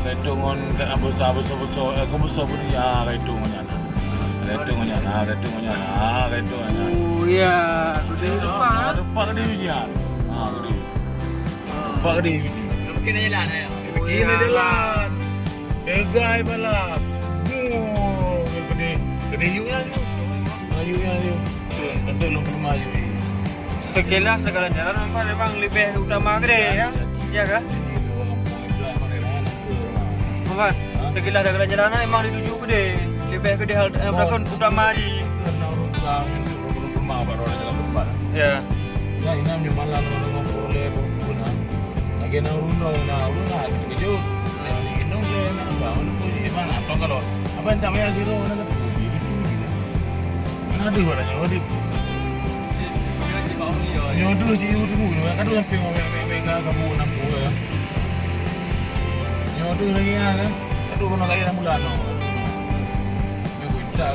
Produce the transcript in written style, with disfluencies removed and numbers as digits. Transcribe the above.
Retungon kan besar-besar aku besar pun ya retungonnya. Retungonnya. Retungonnya. Oh ya, sudah depan. Depan dia. Gede. Depan dia. Mungkin aja lah ya. Ini jalan. Degai balap. Gede yunya tu. Ayunya tu. Tentu lu rumah ayu. Sekilas segala jalan memang lebih utama gede ya. Iya kah? Bukan. Sekilas segala jalan memang dituju gede. Lebih gede hal belakang utama di. Karena rumah baru ada jalan depan. Ya. Ya ini namanya malam orang boleh berguna. Lagi nak rundong gitu. Ini boleh nak bangun punya mana? Atau kalau apa yang tak payah zero nak tu gitu. Mana ada orang nyodo. Nyodo je dulu. Kan tu sampai orang kamu nampu ya. Nyodo lagi kan. Aduh kena kaya 6 bulan. Ni kita